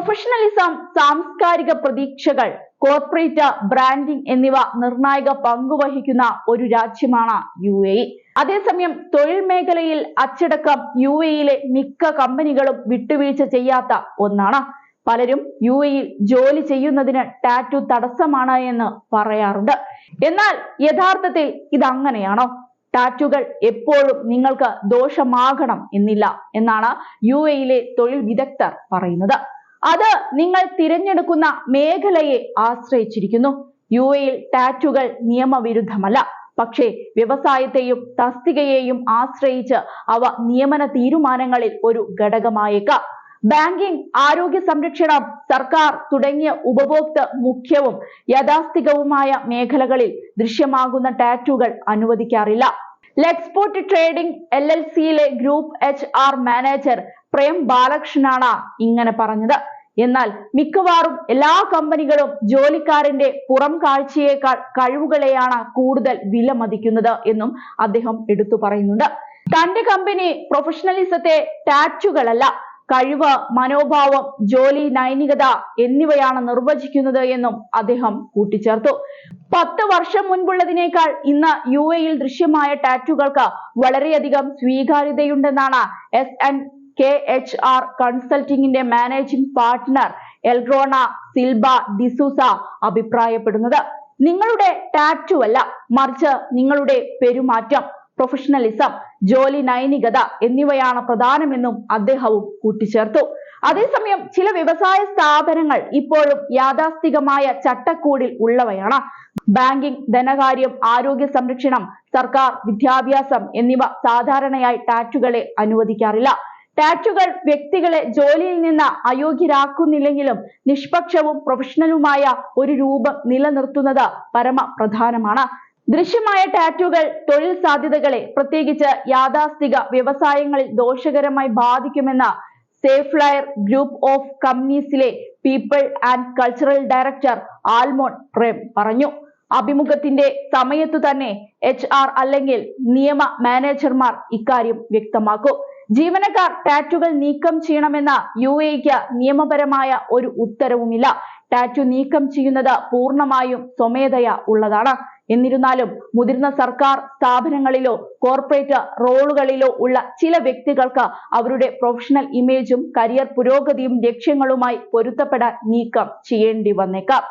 Professionalism, സാംസ്കാരിക പ്രതീക്ഷകൾ, corporate branding എന്നിവ നിർണായക പങ്കുവഹിക്കുന്ന ഒരു രാജ്യമാണ് UAE. അതേസമയം തൊഴിൽ മേഖലയിൽ അച്ചടക്കം UAEയിലെ മിക്ക കമ്പനികളും വിട്ടുവീഴ്ച ചെയ്യാത്ത ഒന്നാണ്. പലരും UAEയിൽ ജോലി ചെയ്യുന്നതിന് ടാറ്റു തടസ്സമാണ് എന്ന് പറയാറുണ്ട്. എന്നാൽ യഥാർത്ഥത്തിൽ ഇതങ്ങനെയാണോ? ടാറ്റുകൾ എപ്പോഴും നിങ്ങൾക്ക് ദോഷമാകണം എന്നില്ല എന്നാണ് UAEയിലെ തൊഴിൽ വിദഗ്ധർ പറയുന്നത്. അത് നിങ്ങൾ തിരഞ്ഞെടുക്കുന്ന മേഖലയെ ആശ്രയിച്ചിരിക്കുന്നു. UAEയിൽ ടാറ്റുകൾ നിയമവിരുദ്ധമല്ല. പക്ഷേ വ്യവസായത്തെയും തസ്തികയെയും ആശ്രയിച്ച് അവ നിയമന തീരുമാനങ്ങളിൽ ഒരു ഘടകമായേക്കാം. ബാങ്കിംഗ്, ആരോഗ്യ സംരക്ഷണം, സർക്കാർ തുടങ്ങിയ ഉപഭോക്തൃ മുഖ്യവും യാഥാസ്ഥികവുമായ മേഖലകളിൽ ദൃശ്യമാകുന്ന ടാറ്റുകൾ അനുവദിക്കാറില്ല. ലെക്സ്പോർട്ട് ട്രേഡിംഗ് LLCയിലെ ഗ്രൂപ്പ് HR മാനേജർ പ്രേം ബാലകൃഷ്ണനാണ് ഇങ്ങനെ പറഞ്ഞത്. എന്നാൽ മിക്കവാറും എല്ലാ കമ്പനികളും ജോലിക്കാരന്റെ പുറം കാഴ്ചയേക്കാൾ കഴിവുകളെയാണ് കൂടുതൽ വിലമതിക്കുന്നത് എന്നും അദ്ദേഹം എടുത്തു പറയുന്നുണ്ട്. തന്റെ കമ്പനി പ്രൊഫഷണലിസത്തെ ടാറ്റുകളല്ല, കഴിവ്, മനോഭാവം, ജോലി നൈതികത എന്നിവയാണ് നിർവചിക്കുന്നത് എന്നും അദ്ദേഹം കൂട്ടിച്ചേർത്തു. 10 വർഷം മുൻപുള്ളതിനേക്കാൾ ഇന്ന് UAEയിൽ ദൃശ്യമായ ടാറ്റുകൾക്ക് വളരെയധികം സ്വീകാര്യതയുണ്ടെന്നാണ് SNKHR കൺസൾട്ടിംഗിന്റെ മാനേജിംഗ് പാർട്ട്ണർ എൽറോണ സിൽബ ഡിസൂസ അഭിപ്രായപ്പെടുന്നത്. നിങ്ങളുടെ ടാറ്റു അല്ല, മറിച്ച് നിങ്ങളുടെ പെരുമാറ്റം, പ്രൊഫഷണലിസം, ജോലി നൈതികത എന്നിവയാണ് പ്രധാനമെന്നും അദ്ദേഹവും കൂട്ടിച്ചേർത്തു. അതേസമയം ചില വ്യവസായ സ്ഥാപനങ്ങൾ ഇപ്പോഴും യാഥാസ്ഥികമായ ചട്ടക്കൂടിൽ ഉള്ളവയാണ്. ബാങ്കിംഗ്, ധനകാര്യം, ആരോഗ്യ സംരക്ഷണം, സർക്കാർ, വിദ്യാഭ്യാസം എന്നിവ സാധാരണയായി ടാറ്റുകളെ അനുവദിക്കാറില്ല. ടാറ്റുകൾ വ്യക്തികളെ ജോലിയിൽ നിന്ന് അയോഗ്യരാക്കുന്നില്ലെങ്കിലും നിഷ്പക്ഷവും പ്രൊഫഷണലുമായ ഒരു രൂപം നിലനിർത്തുന്നത് പരമപ്രധാനമാണ്. ദൃശ്യമായ ടാറ്റുകൾ തൊഴിൽ സാധ്യതകളെ, പ്രത്യേകിച്ച് യാഥാസ്ഥിക വ്യവസായങ്ങളിൽ ദോഷകരമായി ബാധിക്കുമെന്ന് സേഫ്ലയർ ഗ്രൂപ്പ് ഓഫ് കമ്പനീസിലെ പീപ്പിൾ ആൻഡ് കൾച്ചറൽ ഡയറക്ടർ ആൽമോൺ പ്രേം പറഞ്ഞു. അഭിമുഖത്തിന്റെ സമയത്തു തന്നെ HR അല്ലെങ്കിൽ നിയമ മാനേജർമാർ ഇക്കാര്യം വ്യക്തമാക്കും. ജീവനക്കാർ ടാറ്റുകൾ നീക്കം ചെയ്യണമെന്ന UAEക്ക് നിയമപരമായ ഒരു ഉത്തരവുമില്ല. ടാറ്റു നീക്കം ചെയ്യുന്നത് പൂർണ്ണമായും സ്വമേധയാ ഉള്ളതാണ്. എന്നിരുന്നാലും മുതിർന്ന സർക്കാർ സ്ഥാപനങ്ങളിലോ കോർപ്പറേറ്റ് റോളുകളിലോ ഉള്ള ചില വ്യക്തികൾക്ക് അവരുടെ പ്രൊഫഷണൽ ഇമേജും കരിയർ പുരോഗതിയും ലക്ഷ്യങ്ങളുമായി പൊരുത്തപ്പെടാൻ നീക്കം ചെയ്യേണ്ടി വന്നേക്കാം.